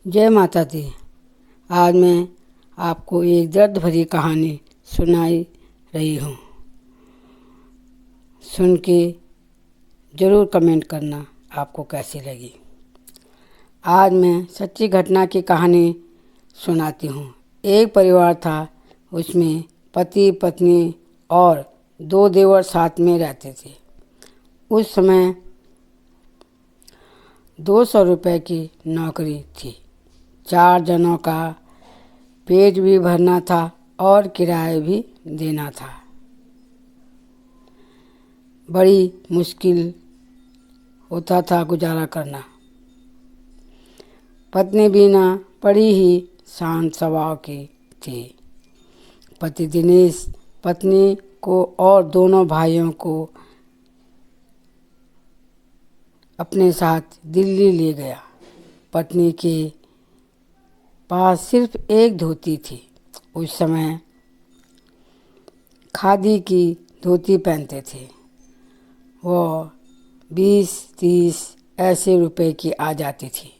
जय माता दी। आज मैं आपको एक दर्द भरी कहानी सुनाई रही हूँ। सुन के ज़रूर कमेंट करना आपको कैसी लगी। आज मैं सच्ची घटना की कहानी सुनाती हूँ। एक परिवार था, उसमें पति पत्नी और 2 देवर साथ में रहते थे। उस समय 200 रुपये की नौकरी थी। 4 जनों का पेट भी भरना था और किराया भी देना था। बड़ी मुश्किल होता था गुजारा करना। पत्नी बीना बड़ी ही शांत स्वभाव की थी। पति दिनेश पत्नी को और दोनों भाइयों को अपने साथ दिल्ली ले गया। पत्नी के पास सिर्फ एक धोती थी। उस समय खादी की धोती पहनते थे। वो 20-30 ऐसे रुपए की आ जाती थी।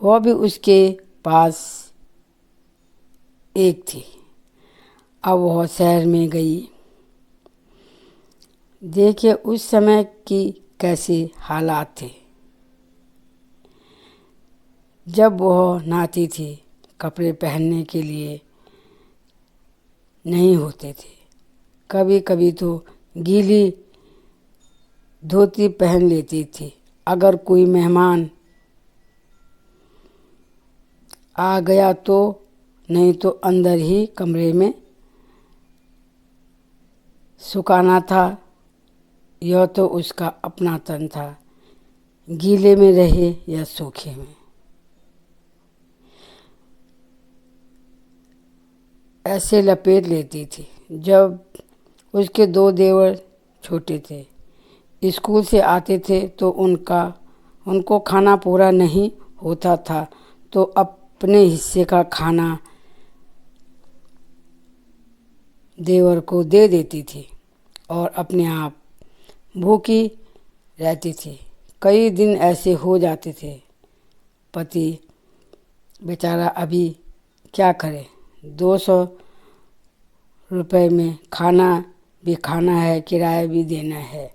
वह भी उसके पास एक थी। अब वह शहर में गई। देखिए उस समय की कैसे हालात थे। जब वह नहाती थी, कपड़े पहनने के लिए नहीं होते थे। कभी कभी तो गीली धोती पहन लेती थी। अगर कोई मेहमान आ गया तो, नहीं तो अंदर ही कमरे में सुखाना था। यह तो उसका अपना तन था, गीले में रहे या सूखे में। ऐसे लपेट लेती थी। जब उसके 2 देवर छोटे थे, स्कूल से आते थे तो उनको खाना पूरा नहीं होता था, तो अपने हिस्से का खाना देवर को दे देती थी और अपने आप भूखी रहती थी। कई दिन ऐसे हो जाते थे। पति बेचारा अभी क्या करे। 200 रुपए में खाना भी खाना है, किराया भी देना है।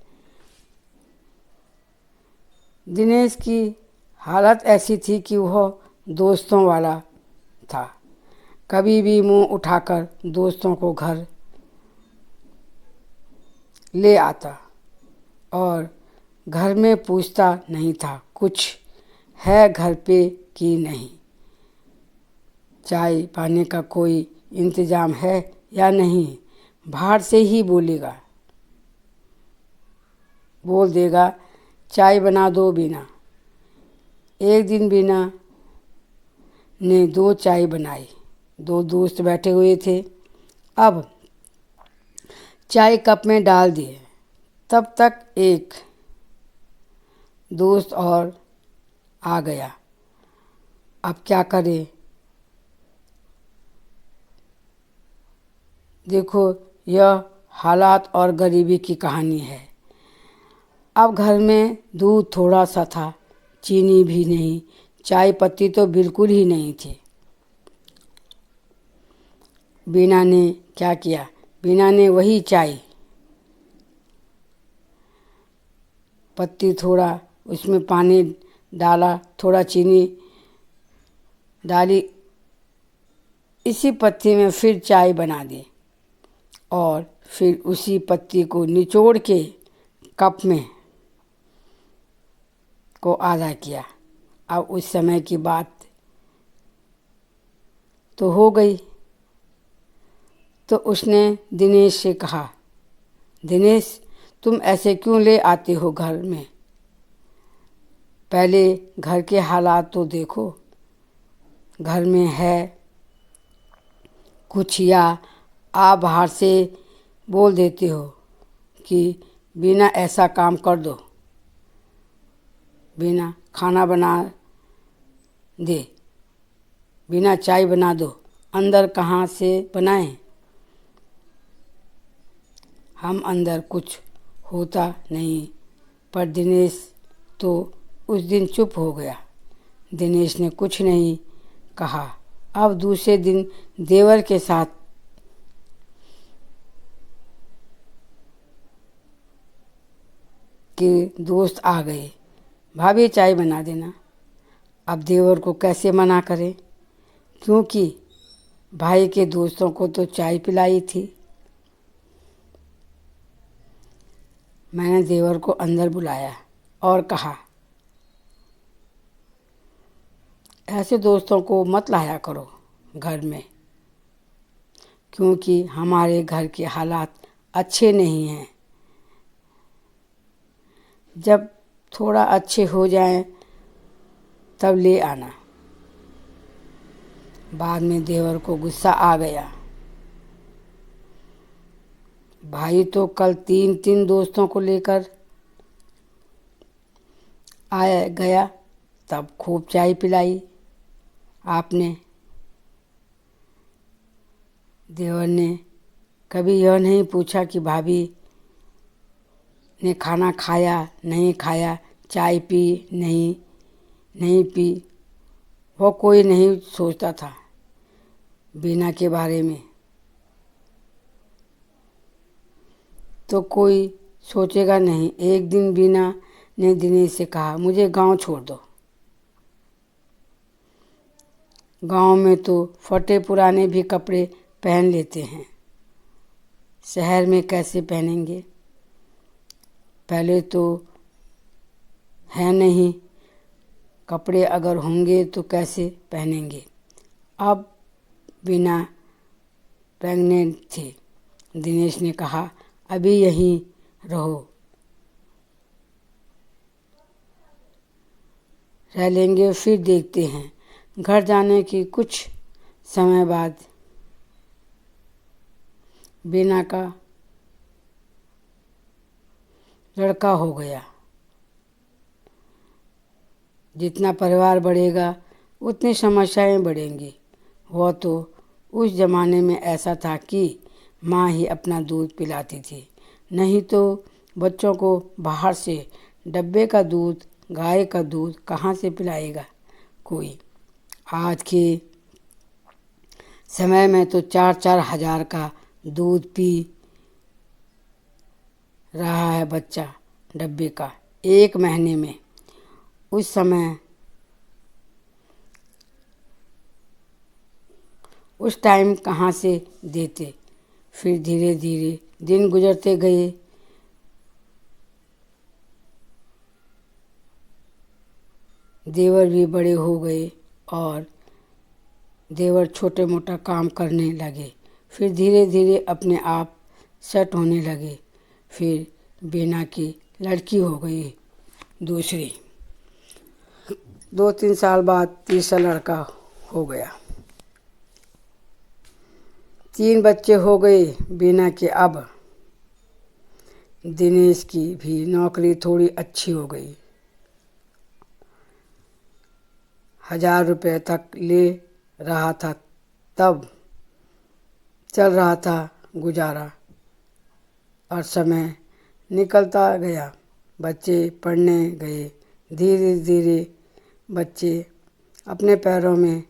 दिनेश की हालत ऐसी थी कि वह दोस्तों वाला था। कभी भी मुंह उठाकर दोस्तों को घर ले आता और घर में पूछता नहीं था कुछ है घर पे कि नहीं, चाय पानी का कोई इंतजाम है या नहीं। बाहर से ही बोल देगा चाय बना दो बीना। एक दिन बीना ने 2 चाय बनाई। 2 दोस्त बैठे हुए थे। अब चाय कप में डाल दिए। तब तक एक दोस्त और आ गया। अब क्या करे। देखो यह हालात और गरीबी की कहानी है। अब घर में दूध थोड़ा सा था, चीनी भी नहीं, चाय पत्ती तो बिल्कुल ही नहीं थी। बीना ने क्या किया। बीना ने वही चाय पत्ती, थोड़ा उसमें पानी डाला, थोड़ा चीनी डाली, इसी पत्ती में फिर चाय बना दी और फिर उसी पत्ती को निचोड़ के कप में को आधा किया। अब उस समय की बात तो हो गई। तो उसने दिनेश से कहा, दिनेश तुम ऐसे क्यों ले आते हो घर में? पहले घर के हालात तो देखो। घर में है कुछ या आप बाहर से बोल देते हो कि बिना ऐसा काम कर दो, बिना खाना बना दे, बिना चाय बना दो। अंदर कहाँ से बनाएं? हम अंदर कुछ होता नहीं। पर दिनेश तो उस दिन चुप हो गया। दिनेश ने कुछ नहीं कहा। अब दूसरे दिन देवर के साथ के दोस्त आ गए। भाभी चाय बना देना। अब देवर को कैसे मना करें, क्योंकि भाई के दोस्तों को तो चाय पिलाई थी। मैंने देवर को अंदर बुलाया और कहा, ऐसे दोस्तों को मत लाया करो घर में, क्योंकि हमारे घर के हालात अच्छे नहीं हैं। जब थोड़ा अच्छे हो जाएं तब ले आना। बाद में देवर को गुस्सा आ गया। भाई तो कल तीन दोस्तों को लेकर आया गया, तब खूब चाय पिलाई आपने। देवर ने कभी यह नहीं पूछा कि भाभी ने खाना खाया नहीं खाया, चाय पी नहीं पी। वो कोई नहीं सोचता था बीना के बारे में, तो कोई सोचेगा नहीं। एक दिन बीना ने दिनेश से कहा, मुझे गांव छोड़ दो। गांव में तो फटे पुराने भी कपड़े पहन लेते हैं, शहर में कैसे पहनेंगे? पहले तो है नहीं, कपड़े अगर होंगे तो कैसे पहनेंगे? अब बिना प्रेग्नेंट थे। दिनेश ने कहा, अभी यहीं रहो, रह लेंगे फिर देखते हैं। घर जाने की कुछ समय बाद बीना का लड़का हो गया। जितना परिवार बढ़ेगा उतनी समस्याएं बढ़ेंगी। वह तो उस जमाने में ऐसा था कि माँ ही अपना दूध पिलाती थी, नहीं तो बच्चों को बाहर से डब्बे का दूध, गाय का दूध कहाँ से पिलाएगा कोई। आज के समय में तो 4-4 हजार का दूध पी रहा है बच्चा, डब्बे का, 1 महीने में। उस टाइम कहाँ से देते। फिर धीरे धीरे दिन गुजरते गए। देवर भी बड़े हो गए और देवर छोटे मोटा काम करने लगे। फिर धीरे धीरे अपने आप सेट होने लगे। फिर बीना की लड़की हो गई दूसरी। 2-3 साल बाद तीसरा लड़का हो गया। 3 बच्चे हो गए बीना के। अब दिनेश की भी नौकरी थोड़ी अच्छी हो गई। 1000 रुपये तक ले रहा था, तब चल रहा था गुजारा और समय निकलता गया। बच्चे पढ़ने गए। धीरे धीरे बच्चे अपने पैरों में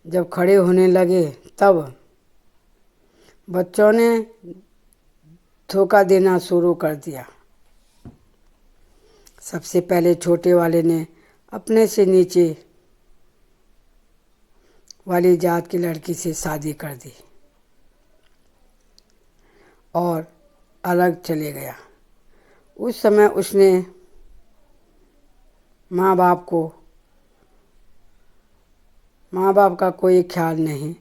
जब खड़े होने लगे, तब बच्चों ने धोखा देना शुरू कर दिया। सबसे पहले छोटे वाले ने अपने से नीचे वाली जात की लड़की से शादी कर दी और अलग चले गया। उस समय उसने माँ बाप का कोई ख्याल नहीं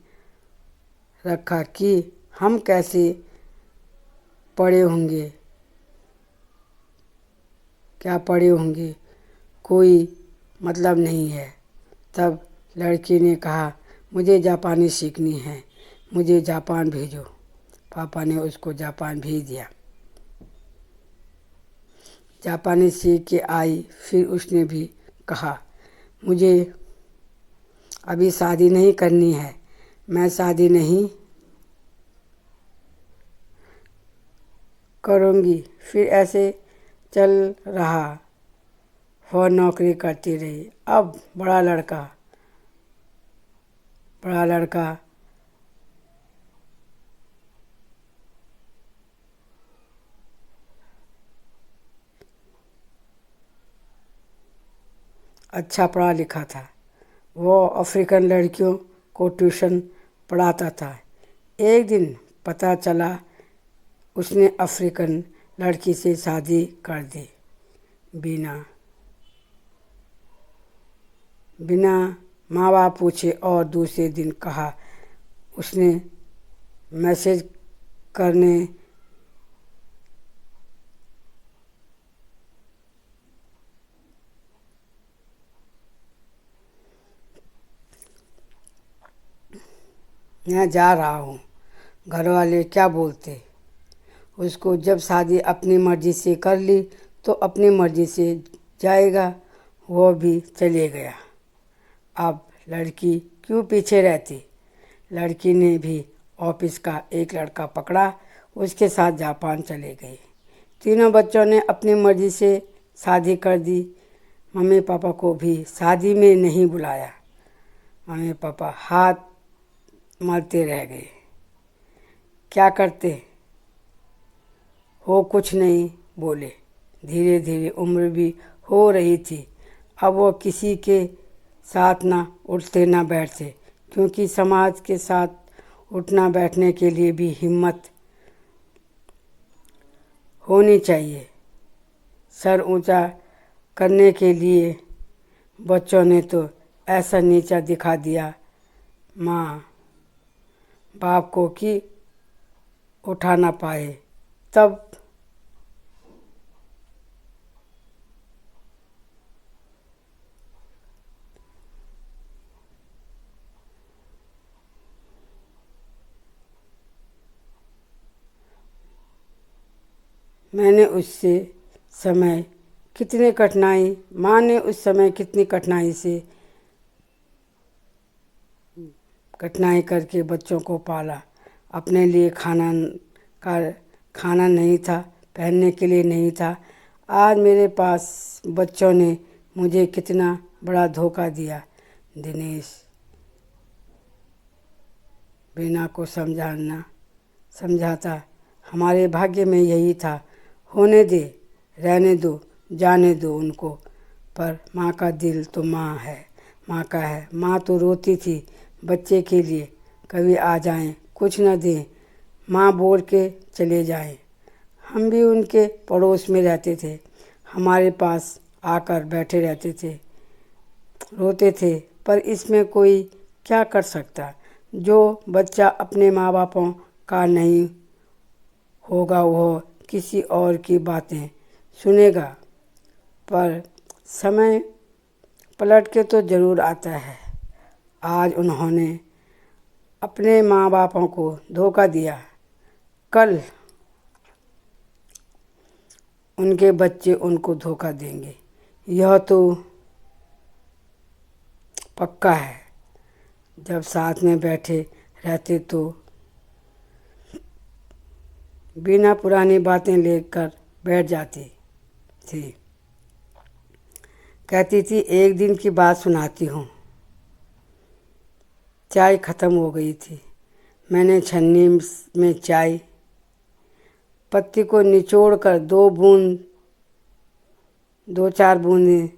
रखा कि हम कैसे पढ़े होंगे, क्या पढ़े होंगे, कोई मतलब नहीं है। तब लड़की ने कहा, मुझे जापानी सीखनी है, मुझे जापान भेजो। पापा ने उसको जापान भेज दिया। जापानी सीख के आई। फिर उसने भी कहा, मुझे अभी शादी नहीं करनी है, मैं शादी नहीं करूँगी। फिर ऐसे चल रहा। वह नौकरी करती रही। अब बड़ा लड़का अच्छा पढ़ा लिखा था। वो अफ्रीकन लड़कियों को ट्यूशन पढ़ाता था। एक दिन पता चला उसने अफ्रीकन लड़की से शादी कर दी, बिना माँ बाप पूछे। और दूसरे दिन कहा उसने मैसेज करने मैं जा रहा हूँ, घर वाले क्या बोलते। उसको जब शादी अपनी मर्जी से कर ली तो अपनी मर्जी से जाएगा। वो भी चले गया। अब लड़की क्यों पीछे रहती। लड़की ने भी ऑफिस का एक लड़का पकड़ा, उसके साथ जापान चले गए। तीनों बच्चों ने अपनी मर्जी से शादी कर दी। मम्मी पापा को भी शादी में नहीं बुलाया। मम्मी पापा हाथ मलते रह गए। क्या करते हो, कुछ नहीं बोले। धीरे धीरे उम्र भी हो रही थी। अब वो किसी के साथ ना उठते ना बैठते, क्योंकि समाज के साथ उठना बैठने के लिए भी हिम्मत होनी चाहिए। सर ऊंचा करने के लिए बच्चों ने तो ऐसा नीचा दिखा दिया माँ बाप को कि उठा ना पाए। तब मैंने उससे समय कितनी कठिनाई माँ ने उस समय कितनी कठिनाई करके बच्चों को पाला। अपने लिए खाना नहीं था, पहनने के लिए नहीं था। आज मेरे पास बच्चों ने मुझे कितना बड़ा धोखा दिया। दिनेश बीना को समझाता, हमारे भाग्य में यही था। होने दे, रहने दो, जाने दो उनको। पर माँ का दिल तो माँ का है। माँ तो रोती थी बच्चे के लिए, कभी आ जाएं, कुछ न दें, माँ बोल के चले जाएं। हम भी उनके पड़ोस में रहते थे, हमारे पास आकर बैठे रहते थे, रोते थे। पर इसमें कोई क्या कर सकता। जो बच्चा अपने माँ बापों का नहीं होगा वह किसी और की बातें सुनेगा। पर समय पलट के तो ज़रूर आता है। आज उन्होंने अपने माँ बापों को धोखा दिया, कल उनके बच्चे उनको धोखा देंगे। यह तो पक्का है। जब साथ में बैठे रहते तो बिना पुरानी बातें लेकर बैठ जाती थी। कहती थी एक दिन की बात सुनाती हूँ। चाय ख़त्म हो गई थी। मैंने छन्नी में चाय पत्ती को निचोड़ कर दो चार बूंदें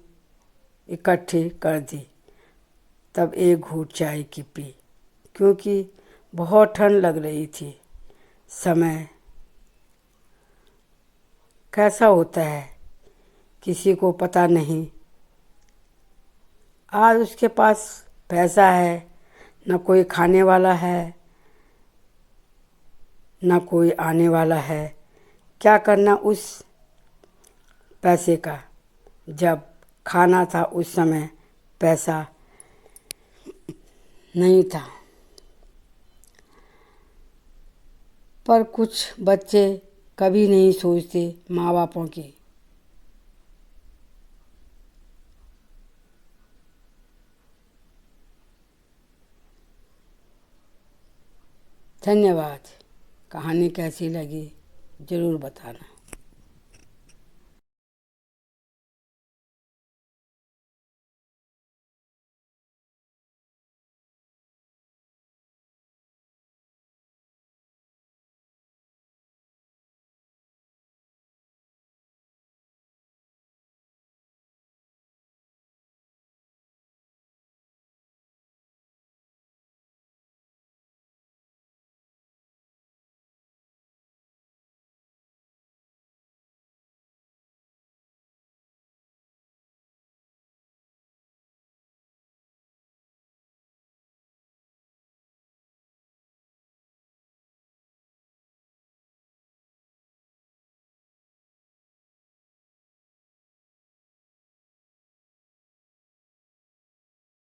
इकट्ठी कर दी। तब एक घूंट चाय की पी, क्योंकि बहुत ठंड लग रही थी। समय कैसा होता है किसी को पता नहीं। आज उसके पास पैसा है, न कोई खाने वाला है, न कोई आने वाला है। क्या करना उस पैसे का। जब खाना था उस समय पैसा नहीं था। पर कुछ बच्चे कभी नहीं सोचते माँ बापों की। धन्यवाद। कहानी कैसी लगी ज़रूर बताना।